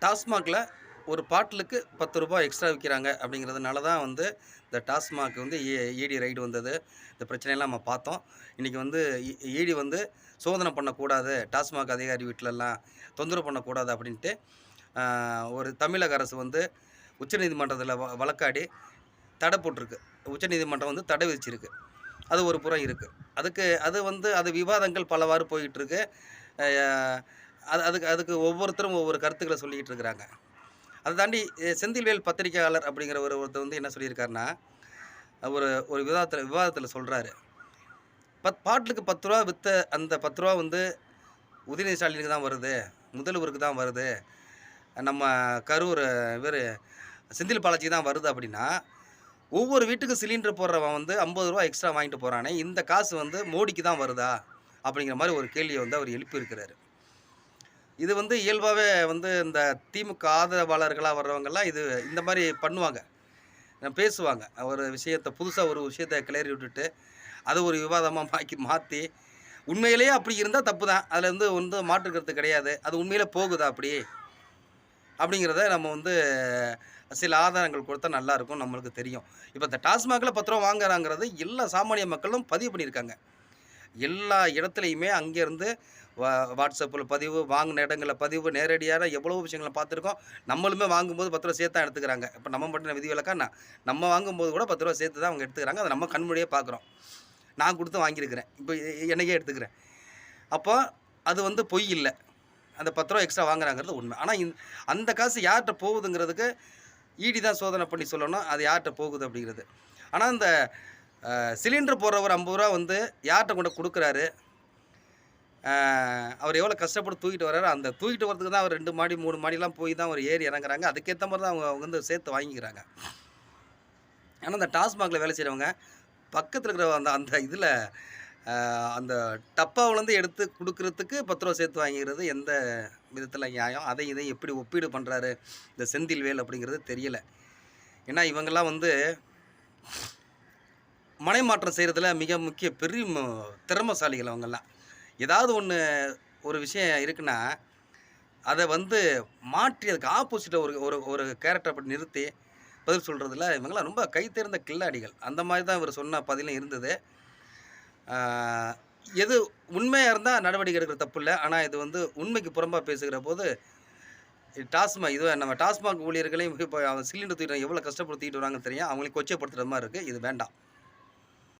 டாஸ்மாகில் ஒரு பாட்டிலுக்கு ₹10 எக்ஸ்ட்ரா விற்கிறாங்க அப்படிங்கிறதுனால தான் வந்து இந்த டாஸ்மாக் வந்து ஈடி ரைடு வந்தது. இந்த பிரச்சனையெல்லாம் நம்ம பார்த்தோம். இன்றைக்கி வந்து ஈடி வந்து சோதனை பண்ணக்கூடாது, டாஸ்மாக் அதிகாரி வீட்டிலலாம் தொந்தரவு பண்ணக்கூடாது அப்படின்ட்டு ஒரு தமிழக அரசு வந்து உச்சநீதிமன்றத்தில் வழக்காடி தடை போட்டிருக்கு. உச்சநீதிமன்றம் வந்து தடை விதிச்சிருக்கு. அது ஒரு புறம் இருக்குது. அது வந்து விவாதங்கள் பலவாறு போயிட்டுருக்கு. அதுக்கு அதுக்கு ஒவ்வொருத்தரும் ஒவ்வொரு கருத்துக்களை சொல்லிக்கிட்டு இருக்கிறாங்க. அதை தாண்டி செந்தில்வேல் பத்திரிகையாளர் அப்படிங்கிற ஒருத்தர் வந்து என்ன சொல்லியிருக்காருன்னா, ஒரு ஒரு விவாதத்தில் சொல்கிறாரு, பாட்டிலுக்கு ₹10 விற்ற அந்த ₹10 வந்து உதயநிதி ஸ்டாலினுக்கு தான் வருது, முதல்வருக்கு தான் வருது, நம்ம கரூர் இவர் செந்தில் பாலாஜிக்கு தான் வருது அப்படின்னா, ஒவ்வொரு வீட்டுக்கும் சிலிண்டர் போடுறவன் வந்து ₹50 எக்ஸ்ட்ரா வாங்கிட்டு போகிறானே, இந்த காசு வந்து மோடிக்கு தான் வருதா அப்படிங்கிற மாதிரி ஒரு கேள்வியை வந்து அவர் எழுப்பியிருக்கிறாரு. இது வந்து இயல்பாகவே வந்து இந்த திமுக ஆதரவாளர்களாக வர்றவங்கெல்லாம் இந்த மாதிரி பண்ணுவாங்க, பேசுவாங்க. ஒரு விஷயத்தை புதுசாக ஒரு விஷயத்தை கிளறி விட்டுட்டு அதை ஒரு விவாதமாக மாற்றி உண்மையிலேயே அப்படி இருந்தால் தப்பு தான், அதில் வந்து மாற்றுக்கிறது கிடையாது. அது உண்மையிலே போகுதா அப்படிங்கிறத நம்ம வந்து சில ஆதாரங்கள் கொடுத்தா நல்லாயிருக்கும், நம்மளுக்கு தெரியும். இப்போ இந்த டாஸ்மாகில் ₹10 வாங்குறாங்கிறது எல்லா சாமானிய மக்களும் பதிவு பண்ணியிருக்காங்க. எல்லா இடத்துலையுமே அங்கேருந்து வாட்ஸ்அப்பில் பதிவு, வாங்கின இடங்களில் பதிவு, நேரடியாக எவ்வளோ விஷயங்களை பார்த்துருக்கோம். நம்மளுமே வாங்கும்போது ₹10 சேர்த்து தான் எடுத்துக்கிறாங்க. இப்போ நம்ம மட்டும் விதிவிலக்கா நம்ம வாங்கும்போது கூட ₹10 சேர்த்து தான் அவங்க எடுத்துக்கிறாங்க. அதை நம்ம கண்முடியே பார்க்குறோம். நான் கொடுத்து வாங்கியிருக்கிறேன். இப்போ என்னையே எடுத்துக்கிறேன். அப்போ அது வந்து பொய் இல்லை. அந்த ₹10 எக்ஸ்ட்ரா வாங்குறாங்கிறது உண்மை. ஆனால் அந்த காசு யார்கிட்ட போகுதுங்கிறதுக்கு ஈடி தான் சோதனை பண்ணி சொல்லணும், அது யார்கிட்ட போகுது அப்படிங்கிறது. ஆனால் இந்த சிலிண்டர் போடுறவர் ₹50 வந்து யார்கிட்ட கொண்டு கொடுக்குறாரு, அவர் எவ்வளோ கஷ்டப்பட்டு தூக்கிட்டு வர்றாரு, அந்த தூக்கிட்டு வரதுக்கு தான் அவர் 2 மாடி 3 மாடிலாம் போய் தான் அவர் ஏறி இறங்குறாங்க. அதுக்கேற்ற மாதிரி தான் அவங்க வந்து சேர்த்து வாங்கிக்கிறாங்க. ஆனால் இந்த டாஸ்மாகில் வேலை செய்கிறவங்க பக்கத்தில் இருக்கிற அந்த அந்த இதில் அந்த டப்பாவிலேருந்து எடுத்து கொடுக்குறதுக்கு ₹10 சேர்த்து வாங்கிக்கிறது எந்த விதத்தில் நியாயம்? இதையும் எப்படி ஒப்பீடு பண்ணுறாரு இந்த செந்தில்வேல் அப்படிங்கிறது தெரியலை. ஏன்னா இவங்கெல்லாம் வந்து மனைமாற்றம் செய்கிறதுல மிக முக்கிய பெரிய திறமைசாலிகள் அவங்கெல்லாம். ஏதாவது ஒரு விஷயம் இருக்குன்னா, அதை வந்து மாற்றி அதுக்கு ஆப்போசிட்டாக ஒரு ஒரு ஒரு கேரக்டரை அப்படி நிறுத்தி பதில் சொல்கிறதுல இவங்கெல்லாம் ரொம்ப கைத்தேர்ந்த கில்லாடிகள். அந்த மாதிரி தான் இவர் சொன்ன பதிலும் இருந்தது. எது உண்மையாக இருந்தால் நடவடிக்கை எடுக்கிற தப்பு இல்லை. ஆனால் இது வந்து உண்மைக்கு புறம்பாக பேசுகிற போது நம்ம டாஸ்மாக் ஊழியர்களையும் இப்போ சிலிண்டர் தூக்கிட்டு எவ்வளோ கஷ்டப்பட்டு தூக்கிட்டு வராங்கன்னு தெரியும். அவங்களையும் கொச்சைப்படுத்துகிற மாதிரி இருக்குது. இது வேண்டாம்.